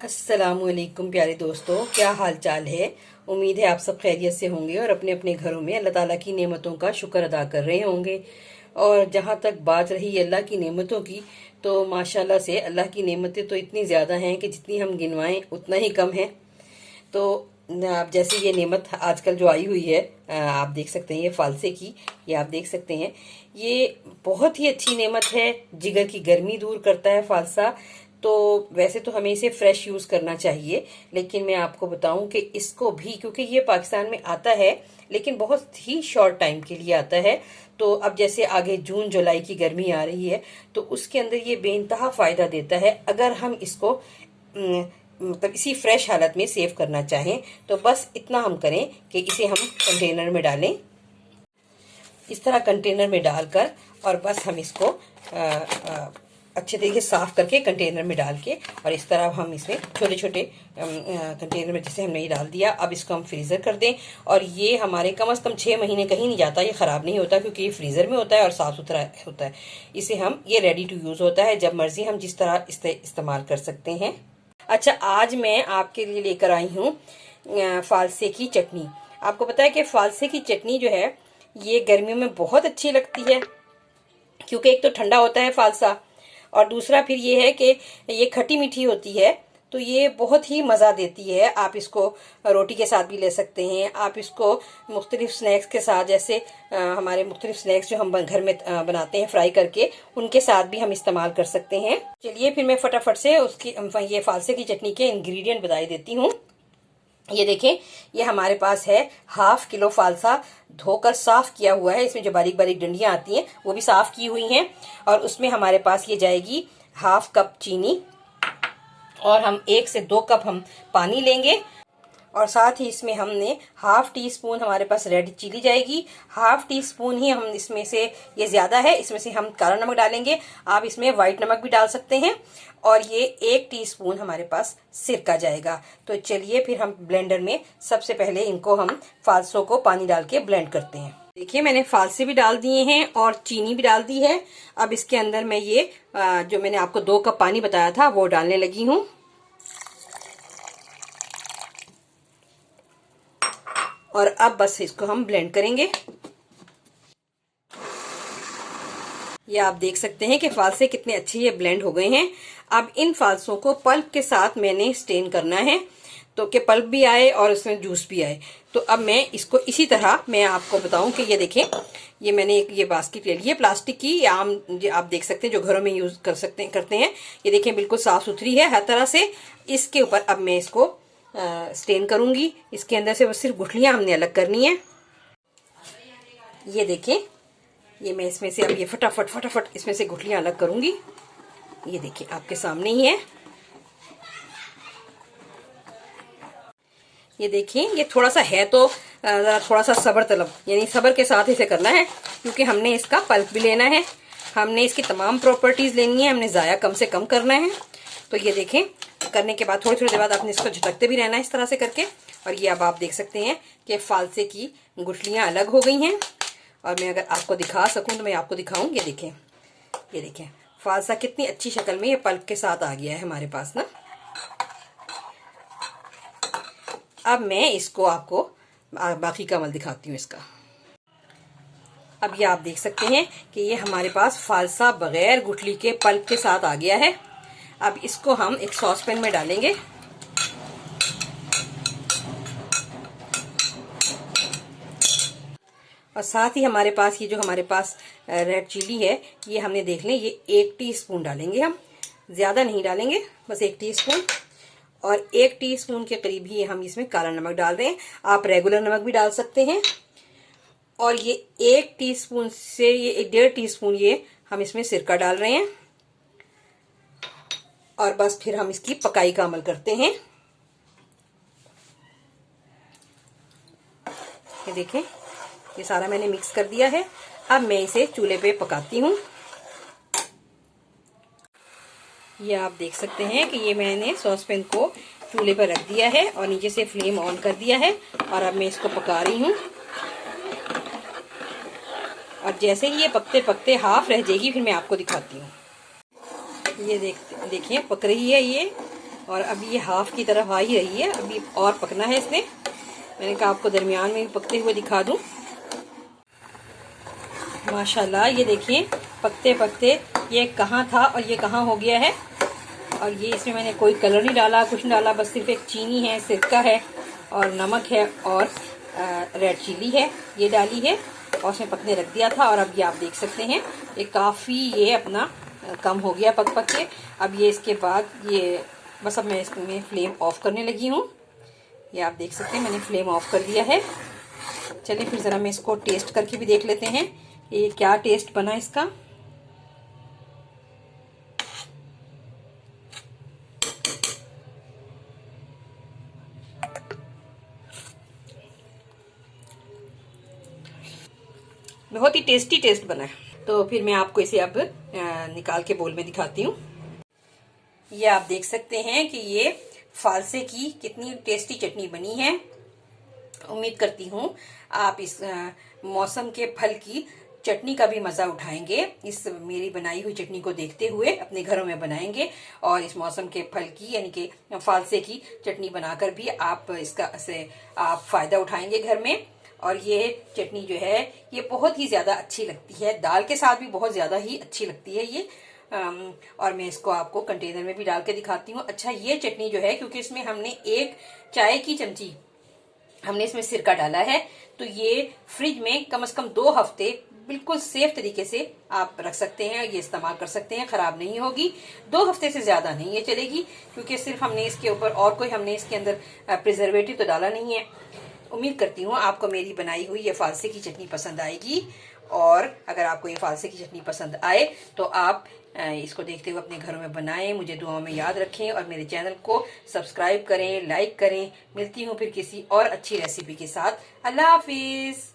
अस्सलामुअलैकुम प्यारे दोस्तों, क्या हाल चाल है। उम्मीद है आप सब खैरियत से होंगे और अपने अपने घरों में अल्लाह ताला की नेमतों का शुक्र अदा कर रहे होंगे। और जहाँ तक बात रही अल्लाह की नेमतों की, तो माशाल्लाह से अल्लाह की नेमतें तो इतनी ज़्यादा हैं कि जितनी हम गिनवाएं उतना ही कम है। तो आप जैसे ये नेमत आजकल जो आई हुई है, आप देख सकते हैं ये फालसे की, ये आप देख सकते हैं, ये बहुत ही अच्छी नेमत है। जिगर की गर्मी दूर करता है फालसा। तो वैसे तो हमें इसे फ्रेश यूज़ करना चाहिए, लेकिन मैं आपको बताऊं कि इसको भी, क्योंकि ये पाकिस्तान में आता है लेकिन बहुत ही शॉर्ट टाइम के लिए आता है। तो अब जैसे आगे जून जुलाई की गर्मी आ रही है, तो उसके अंदर ये बेइंतहा फ़ायदा देता है। अगर हम इसको मतलब इसी फ्रेश हालत में सेव करना चाहें तो बस इतना हम करें कि इसे हम कंटेनर में डालें, इस तरह कंटेनर में डालकर, और बस हम इसको अच्छे तरीके से साफ करके कंटेनर में डाल के, और इस तरह हम इसमें छोटे छोटे कंटेनर में जैसे हमने ये डाल दिया। अब इसको हम फ्रीज़र कर दें, और ये हमारे कम से कम 6 महीने कहीं नहीं जाता, ये ख़राब नहीं होता क्योंकि ये फ्रीज़र में होता है और साफ़ सुथरा होता है। इसे हम, ये रेडी टू यूज़ होता है, जब मर्ज़ी हम जिस तरह इसे इस्तेमाल कर सकते हैं। अच्छा, आज मैं आपके लिए लेकर आई हूँ फालसे की चटनी। आपको पता है कि फालसे की चटनी जो है ये गर्मियों में बहुत अच्छी लगती है, क्योंकि एक तो ठंडा होता है फालसा, और दूसरा फिर ये है कि ये खट्टी मीठी होती है, तो ये बहुत ही मज़ा देती है। आप इसको रोटी के साथ भी ले सकते हैं, आप इसको मुख्तलिफ स्नैक्स के साथ, जैसे हमारे मुख्तलिफ स्नैक्स जो हम घर में बनाते हैं फ्राई करके, उनके साथ भी हम इस्तेमाल कर सकते हैं। चलिए फिर मैं फटाफट से उसकी ये फालसे की चटनी के इंग्रेडिएंट बता देती हूँ। ये देखें, ये हमारे पास है 1/2 किलो फालसा, धोकर साफ किया हुआ है। इसमें जो बारीक बारीक डंडियां आती हैं वो भी साफ की हुई हैं। और उसमें हमारे पास ये जाएगी 1/2 कप चीनी, और हम 1 से 2 कप हम पानी लेंगे। और साथ ही इसमें हमने 1/2 टीस्पून हमारे पास रेड चिली जाएगी, 1/2 टीस्पून ही हम इसमें से, ये ज़्यादा है, इसमें से हम काला नमक डालेंगे। आप इसमें वाइट नमक भी डाल सकते हैं। और ये 1 टीस्पून हमारे पास सिरका जाएगा। तो चलिए फिर हम ब्लेंडर में सबसे पहले इनको हम फालसों को पानी डाल के ब्लेंड करते हैं। देखिए, मैंने फालसे भी डाल दिए हैं और चीनी भी डाल दी है। अब इसके अंदर मैं ये जो मैंने आपको 2 कप पानी बताया था वो डालने लगी हूँ। और अब बस इसको हम ब्लेंड करेंगे। ये आप देख सकते हैं कि फालसे कितने अच्छे ये ब्लेंड हो गए हैं। अब इन फालसों को पल्प के साथ मैंने स्टेन करना है, तो कि पल्प भी आए और उसमें जूस भी आए। तो अब मैं इसको इसी तरह, मैं आपको बताऊं कि ये देखें, ये मैंने एक ये बास्केट ले ली है प्लास्टिक की, या आम आप देख सकते हैं जो घरों में यूज करते हैं। ये देखें, बिल्कुल साफ सुथरी है हर तरह से। इसके ऊपर अब मैं इसको स्टेन करूंगी। इसके अंदर से बस सिर्फ गुठलियां हमने अलग करनी है। ये देखें, ये मैं इसमें से अब ये फटाफट इसमें से गुठलियां अलग करूंगी। ये देखिए आपके सामने ही है। ये देखिए, ये थोड़ा सा है तो थोड़ा सा सब्र तलब, यानी सब्र के साथ इसे करना है, क्योंकि हमने इसका पल्प भी लेना है, हमने इसकी तमाम प्रॉपर्टीज लेनी है, हमने ज़ाया कम से कम करना है। तो ये देखें, करने के बाद थोड़ी थोड़ी देर बाद आपने इसको झटकते भी रहना है इस तरह से करके। और ये अब आप देख सकते हैं कि फालसे की गुठलियाँ अलग हो गई हैं। और मैं अगर आपको दिखा सकूं तो मैं आपको दिखाऊं। ये देखें, ये देखें, फालसा कितनी अच्छी शक्ल में ये पल्प के साथ आ गया है हमारे पास ना। अब मैं इसको आपको बाकी का अमल दिखाती हूँ इसका। अब ये आप देख सकते हैं कि ये हमारे पास फालसा बगैर गुठली के पल्प के साथ आ गया है। अब इसको हम एक सॉस पैन में डालेंगे। और साथ ही हमारे पास ये जो हमारे पास रेड चिली है, ये हमने देख लें, ये 1 टीस्पून डालेंगे हम, ज़्यादा नहीं डालेंगे, बस 1 टीस्पून। और 1 टीस्पून के करीब ही हम इसमें काला नमक डाल रहे हैं। आप रेगुलर नमक भी डाल सकते हैं। और ये 1 टीस्पून से ये 1.5 टीस्पून ये हम इसमें सिरका डाल रहे हैं। और बस फिर हम इसकी पकाई का अमल करते हैं। ये देखें, ये सारा मैंने मिक्स कर दिया है। अब मैं इसे चूल्हे पे पकाती हूँ। ये आप देख सकते हैं कि ये मैंने सॉस पैन को चूल्हे पर रख दिया है और नीचे से फ्लेम ऑन कर दिया है। और अब मैं इसको पका रही हूँ। और जैसे ही ये पकते पकते हाफ रह जाएगी, फिर मैं आपको दिखाती हूँ। ये देखिए पक रही है ये। और अभी ये हाफ की तरफ आ ही रही है, अभी और पकना है इसने। मैंने कहा आपको दरमियान में भी पकते हुए दिखा दूं। माशाल्लाह ये देखिए पकते पकते ये कहाँ था और ये कहाँ हो गया है। और ये इसमें मैंने कोई कलर नहीं डाला, कुछ नहीं डाला, बस सिर्फ एक चीनी है, सिरका है और नमक है और रेड चिली है, ये डाली है और उसमें पकने रख दिया था। और अब ये आप देख सकते हैं ये काफ़ी ये अपना कम हो गया पक पक के। अब ये इसके बाद ये बस अब मैं इसमें फ्लेम ऑफ करने लगी हूँ। ये आप देख सकते हैं मैंने फ्लेम ऑफ कर दिया है। चलिए फिर ज़रा मैं इसको टेस्ट करके भी देख लेते हैं ये क्या टेस्ट बना इसका। बहुत ही टेस्टी टेस्ट बना है। तो फिर मैं आपको इसे अब निकाल के बोल में दिखाती हूँ। ये आप देख सकते हैं कि ये फालसे की कितनी टेस्टी चटनी बनी है। उम्मीद करती हूँ आप इस मौसम के फल की चटनी का भी मजा उठाएंगे। इस मेरी बनाई हुई चटनी को देखते हुए अपने घरों में बनाएंगे और इस मौसम के फल की यानी कि फालसे की चटनी बनाकर भी आप इसका से आप फायदा उठाएंगे घर में। और ये चटनी जो है ये बहुत ही ज्यादा अच्छी लगती है, दाल के साथ भी बहुत ज्यादा ही अच्छी लगती है ये। और मैं इसको आपको कंटेनर में भी डाल के दिखाती हूँ। अच्छा ये चटनी जो है क्योंकि इसमें हमने 1 चाय की चमची हमने इसमें सिरका डाला है, तो ये फ्रिज में कम से कम 2 हफ्ते बिल्कुल सेफ तरीके से आप रख सकते हैं, ये इस्तेमाल कर सकते हैं, खराब नहीं होगी। 2 हफ्ते से ज्यादा नहीं ये चलेगी क्योंकि सिर्फ हमने इसके ऊपर और कोई हमने इसके अंदर प्रिजर्वेटिव तो डाला नहीं है। उम्मीद करती हूँ आपको मेरी बनाई हुई ये फालसे की चटनी पसंद आएगी। और अगर आपको ये फालसे की चटनी पसंद आए तो आप इसको देखते हुए अपने घरों में बनाएं, मुझे दुआओं में याद रखें और मेरे चैनल को सब्सक्राइब करें, लाइक करें। मिलती हूँ फिर किसी और अच्छी रेसिपी के साथ। अल्लाह हाफिज।